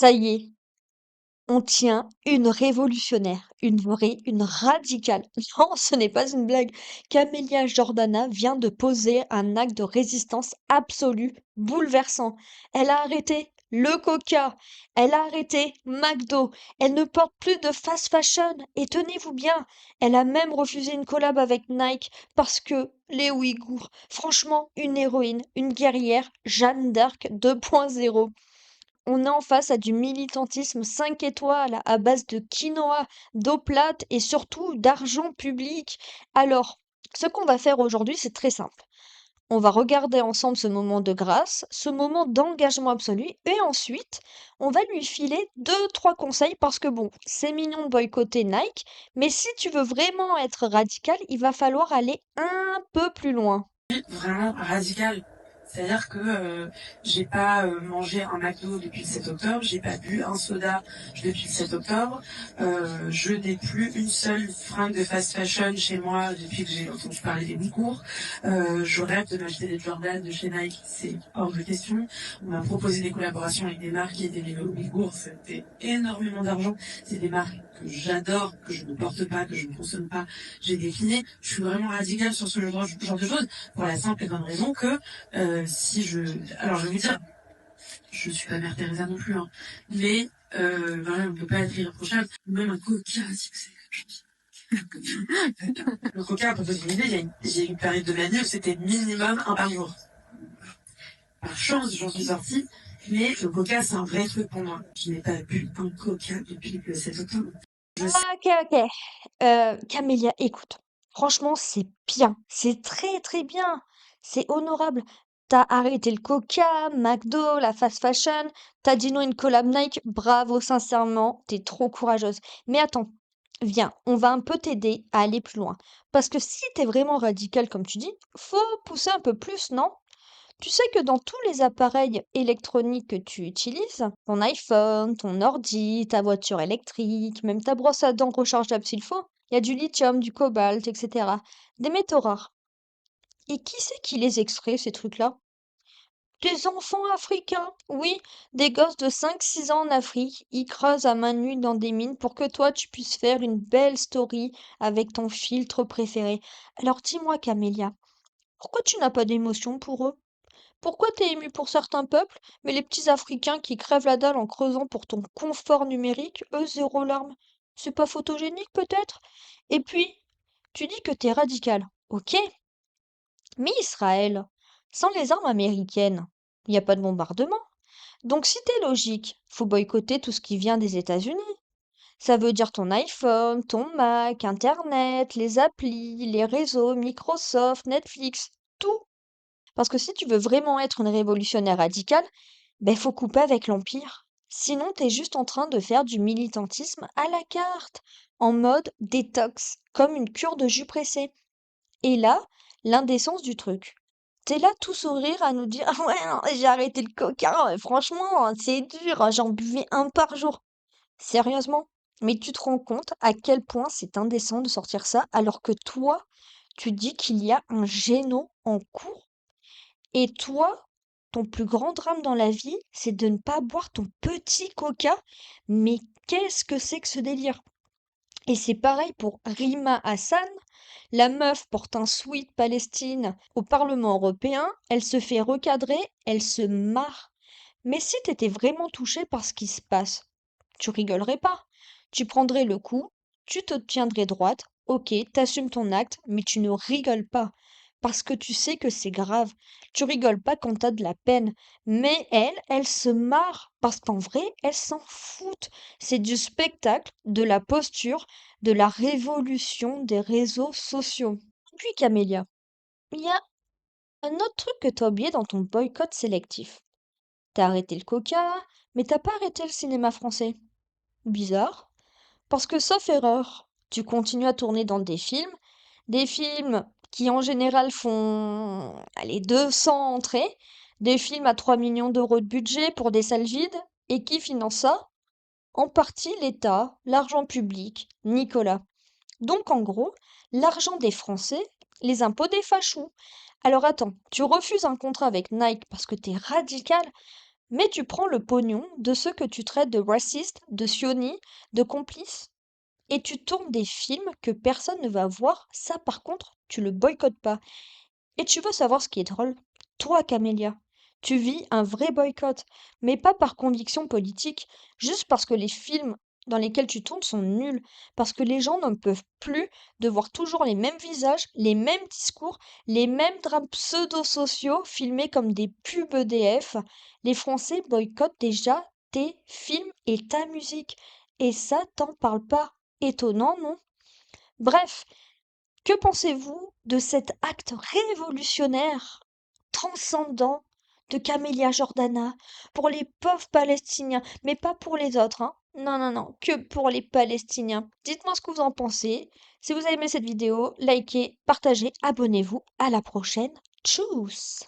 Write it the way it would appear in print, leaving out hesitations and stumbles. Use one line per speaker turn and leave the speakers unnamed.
Ça y est, on tient une révolutionnaire, une vraie, une radicale. Non, ce n'est pas une blague. Camélia Jordana vient de poser un acte de résistance absolu, bouleversant. Elle a arrêté le Coca, elle a arrêté McDo, elle ne porte plus de fast fashion. Et tenez-vous bien, elle a même refusé une collab avec Nike parce que les Ouïghours, franchement, une héroïne, une guerrière, Jeanne d'Arc 2.0. On est en face à du militantisme 5 étoiles à base de quinoa, d'eau plate et surtout d'argent public. Alors, ce qu'on va faire aujourd'hui, c'est très simple. On va regarder ensemble ce moment de grâce, ce moment d'engagement absolu, et ensuite, on va lui filer deux, trois conseils parce que bon, c'est mignon de boycotter Nike, mais si tu veux vraiment être radical, il va falloir aller un peu plus loin.
Vraiment radical. C'est-à-dire que j'ai pas mangé un McDo depuis le 7 octobre, j'ai pas bu un soda depuis le 7 octobre, je n'ai plus une seule fringue de fast fashion chez moi depuis que j'ai entendu parler des Ouïghours. Je rêve de m'acheter des Jordan de chez Nike, c'est hors de question. On m'a proposé des collaborations avec des marques qui étaient des Ouïghours, c'était énormément d'argent. C'est des marques que j'adore, que je ne porte pas, que je ne consomme pas. J'ai décliné. Je suis vraiment radicale sur ce genre de choses pour la simple et bonne raison que si je... Alors je vais vous dire, je suis pas Mère Teresa non plus, hein, mais voilà, on ne peut pas être irréprochable. Même un coca, si c'est quelque chose. Le coca, pour te donner une idée, il y a une période de l'année où c'était minimum un par jour. Par chance, j'en suis sortie, mais le coca, c'est un vrai truc pour moi. Je n'ai pas bu un coca depuis le 7 octobre. Je sais
Ok, ok. Camélia, écoute, franchement, c'est bien, c'est très très bien, c'est honorable. T'as arrêté le Coca, McDo, la fast fashion, t'as dit non à une collab Nike, bravo, sincèrement, t'es trop courageuse. Mais attends, viens, on va un peu t'aider à aller plus loin. Parce que si t'es vraiment radical, comme tu dis, faut pousser un peu plus, non? Tu sais que dans tous les appareils électroniques que tu utilises, ton iPhone, ton ordi, ta voiture électrique, même ta brosse à dents rechargeable s'il faut, il y a du lithium, du cobalt, etc. Des métaux rares. Et qui c'est qui les extrait, ces trucs-là? Des enfants africains, oui, des gosses de 5, 6 ans en Afrique. Ils creusent à main nue dans des mines pour que toi tu puisses faire une belle story avec ton filtre préféré. Alors dis-moi, Camélia, pourquoi tu n'as pas d'émotion pour eux? Pourquoi t'es ému pour certains peuples, mais les petits Africains qui crèvent la dalle en creusant pour ton confort numérique, eux, zéro larme. C'est pas photogénique peut-être? Et puis, tu dis que t'es radical. Ok, mais Israël, sans les armes américaines, il n'y a pas de bombardement. Donc si t'es logique, faut boycotter tout ce qui vient des États-Unis. Ça veut dire ton iPhone, ton Mac, Internet, les applis, les réseaux, Microsoft, Netflix, tout. Parce que si tu veux vraiment être une révolutionnaire radicale, ben faut couper avec l'Empire. Sinon, t'es juste en train de faire du militantisme à la carte, en mode détox, comme une cure de jus pressé. Et là, l'indécence du truc. T'es là tout sourire à nous dire ah ouais, non, j'ai arrêté le coca, franchement, c'est dur, j'en buvais un par jour. Sérieusement? Mais tu te rends compte à quel point c'est indécent de sortir ça alors que toi, tu dis qu'il y a un géno en cours et toi, ton plus grand drame dans la vie, c'est de ne pas boire ton petit coca. Mais qu'est-ce que c'est que ce délire? Et c'est pareil pour Rima Hassan. La meuf porte un sweat Palestine au Parlement européen, elle se fait recadrer, elle se marre. Mais si t'étais vraiment touché par ce qui se passe, tu rigolerais pas. Tu prendrais le coup, tu te tiendrais droite, ok, t'assumes ton acte, mais tu ne rigoles pas. Parce que tu sais que c'est grave. Tu rigoles pas quand t'as de la peine. Mais elle, elle se marre. Parce qu'en vrai, elle s'en fout. C'est du spectacle, de la posture, de la révolution des réseaux sociaux. Puis Camélia, il y a un autre truc que t'as oublié dans ton boycott sélectif. T'as arrêté le coca, mais t'as pas arrêté le cinéma français. Bizarre. Parce que sauf erreur, tu continues à tourner dans des films qui en général font, allez, 200 entrées, des films à 3 millions d'euros de budget pour des salles vides, et qui finance ça? En partie l'État, l'argent public, Nicolas. Donc en gros, l'argent des Français, les impôts des fachous. Alors attends, tu refuses un contrat avec Nike parce que t'es radical, mais tu prends le pognon de ceux que tu traites de racistes, de sionis, de complices, et tu tournes des films que personne ne va voir. Ça, par contre, tu le boycottes pas. Et tu veux savoir ce qui est drôle? Toi, Camélia, tu vis un vrai boycott, mais pas par conviction politique, juste parce que les films dans lesquels tu tournes sont nuls, parce que les gens n'en peuvent plus de voir toujours les mêmes visages, les mêmes discours, les mêmes drames pseudo-sociaux filmés comme des pubs EDF. Les Français boycottent déjà tes films et ta musique. Et ça, t'en parles pas. Étonnant, non? Bref, que pensez-vous de cet acte révolutionnaire, transcendant de Camélia Jordana pour les pauvres Palestiniens, mais pas pour les autres, hein? Non, non, non, que pour les Palestiniens. Dites-moi ce que vous en pensez. Si vous avez aimé cette vidéo, likez, partagez, abonnez-vous. À la prochaine. Tchuss!